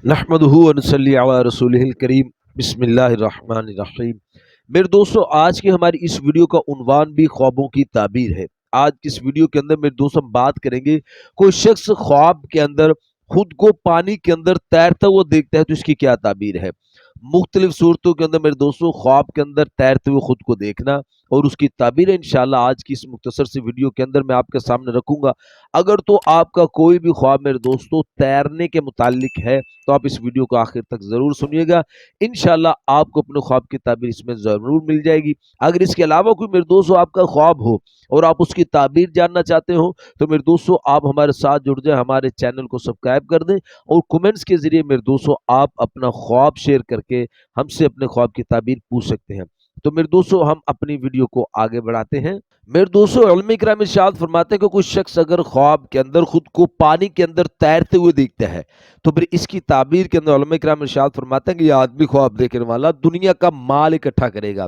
نحمدہ ونصلی علی رسولہ الکریم بسم اللہ الرحمن الرحیم۔ میرے دوستو، آج کی ہماری اس ویڈیو کا عنوان بھی خوابوں کی تعبیر ہے۔ آج کی اس ویڈیو کے اندر میرے دوستو ہم بات کریں گے، کوئی شخص خواب کے اندر خود کو پانی کے اندر تیرتا ہوا دیکھتا ہے تو اس کی کیا تعبیر ہے۔ مختلف صورتوں کے اندر میرے دوستو خواب کے اندر تیرتے ہوئے خود کو دیکھنا اور اس کی تعبیر انشاءاللہ آج کی اس مختصر سی ویڈیو کے اندر میں آپ کے سامنے رکھوں گا۔ اگر تو آپ کا کوئی بھی خواب میرے دوستو تیرنے کے متعلق ہے تو آپ اس ویڈیو کو آخر تک ضرور سنیے گا، انشاءاللہ آپ کو اپنے خواب کی تعبیر اس میں ضرور مل جائے گی۔ اگر اس کے علاوہ کوئی میرے دوستو آپ کا خواب ہو اور آپ اس کی تعبیر جاننا چاہتے ہو تو میرے دوستو آپ ہمارے ساتھ جڑ جائیں، ہمارے چینل کو سبسکرائب کر دیں اور کومنٹس کے ذریعے میرے دوستو آپ اپنا خواب شیئر کر کے ہم سے اپنے خواب کی تعبیر پوچھ سکتے ہیں۔ تو میرے دوستو ہم اپنی ویڈیو کو آگے بڑھاتے ہیں۔ میرے دوستو علماء کرام ارشاد فرماتے ہیں کہ کوئی شخص اگر خواب کے اندر خود کو پانی کے اندر تیرتے ہوئے دیکھتا ہے تو پھر اس کی تعبیر کے اندر علماء کرام ارشاد فرماتے ہیں کہ یہ آدمی خواب دیکھنے والا دنیا کا مال اکٹھا کرے گا۔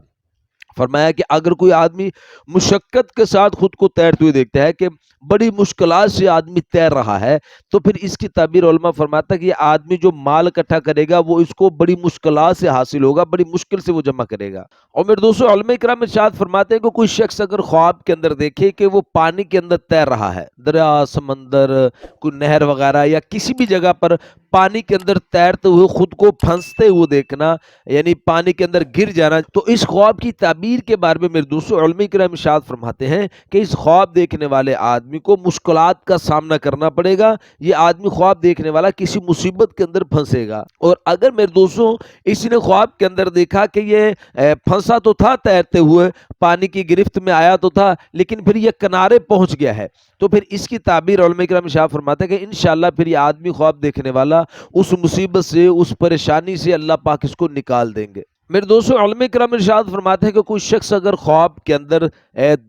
فرمایا کہ اگر کوئی آدمی مشقت کے ساتھ خود کو تیرتے ہوئے دیکھتا ہے کہ بڑی مشکلات سے آدمی تیر رہا ہے تو پھر اس کی تعبیر علماء فرماتا ہے کہ یہ آدمی جو مال اکٹھا کرے گا وہ اس کو بڑی مشکلات سے حاصل ہوگا، بڑی مشکل سے وہ جمع کرے گا۔ اور میرے دوستو علماء کرام ارشاد فرماتے ہیں کہ کوئی شخص اگر خواب کے اندر دیکھے کہ وہ پانی کے اندر تیر رہا ہے، دریا، سمندر، کوئی نہر وغیرہ یا کسی بھی جگہ پر پانی کے اندر تیرتے ہوئے خود کو پھنستے ہوئے دیکھنا، یعنی پانی کے اندر گر جانا، تو اس خواب کی تعبیر کے بارے میں میرے دوستو علماء کرام ارشاد فرماتے ہیں کہ اس خواب دیکھنے والے آدمی کو مشکلات کا سامنا کرنا پڑے گا۔ یہ آدمی خواب دیکھنے والا کسی مصیبت کے اندر پھنسے گا۔ اور اگر میرے دوستو اس نے خواب کے اندر دیکھا کہ یہ پھنسا تو تھا تیرتے ہوئے، پانی کی گرفت میں آیا تو تھا، لیکن پھر یہ کنارے پہنچ گیا ہے، تو پھر اس کی تعبیر علماء کرام ارشاد فرماتے ہیں کہ انشاءاللہ پھر یہ آدمی خواب دیکھنے والا اس مصیبت سے، اس پریشانی سے اللہ پاک اس کو نکال دیں گے۔ میرے دوستو علماء کرام ارشاد فرماتے ہیں کہ کوئی شخص اگر خواب کے اندر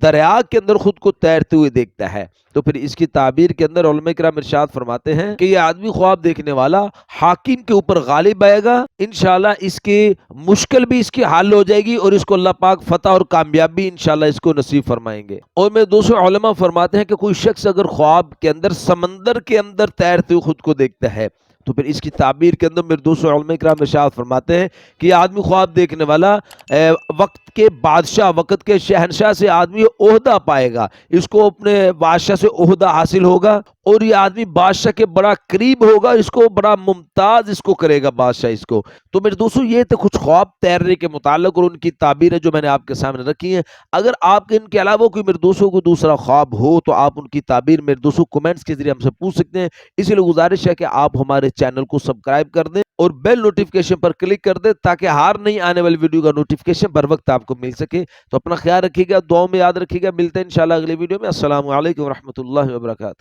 دریا کے اندر خود کو تیرتے ہوئے دیکھتا ہے تو پھر اس کی تعبیر کے اندر علماء کرام ارشاد فرماتے ہیں کہ یہ آدمی خواب دیکھنے والا حاکم کے اوپر غالب آئے گا، انشاءاللہ اس کی مشکل بھی اس کی حل ہو جائے گی اور اس کو اللہ پاک فتح اور کامیابی انشاءاللہ اس کو نصیب فرمائیں گے۔ اور میرے دوستو علماء فرماتے ہیں کہ کوئی شخص اگر خواب کے اندر سمندر کے اندر تیرتے ہوئے خود کو دیکھتا ہے تو پھر اس کی تعبیر کے اندر میرے دوستو علماء کرام ارشاد فرماتے ہیں کہ یہ آدمی خواب دیکھنے والا وقت کے بادشاہ، وقت کے شہنشاہ سے آدمی عہدہ پائے گا، اس کو اپنے بادشاہ سے عہدہ حاصل ہوگا اور یہ آدمی بادشاہ کے بڑا قریب ہوگا، اس کو بڑا ممتاز اس کو کرے گا بادشاہ اس کو۔ تو میرے دوستو یہ تھے کچھ خواب تیرنے کے متعلق اور ان کی تعبیریں جو میں نے آپ کے سامنے رکھی ہیں۔ اگر آپ کے ان کے علاوہ کوئی میرے دوستوں کو دوسرا خواب ہو تو آپ ان کی تعبیر میرے دوستوں کومنٹس کے ذریعے ہم سے پوچھ سکتے ہیں۔ اسی لیے گزارش ہے کہ آپ ہمارے چینل کو سبسکرائب کر دیں اور بیل نوٹیفیکیشن پر کلک کر دیں تاکہ ہر نئی آنے والی ویڈیو کا نوٹیفیکیشن بر وقت آپ کو مل سکے۔ تو اپنا خیال رکھیے گا، دعاؤں میں یاد رکھیے گا۔ ملتے ہیں انشاءاللہ اگلی ویڈیو میں۔ السلام علیکم ورحمۃ اللہ وبرکاتہ۔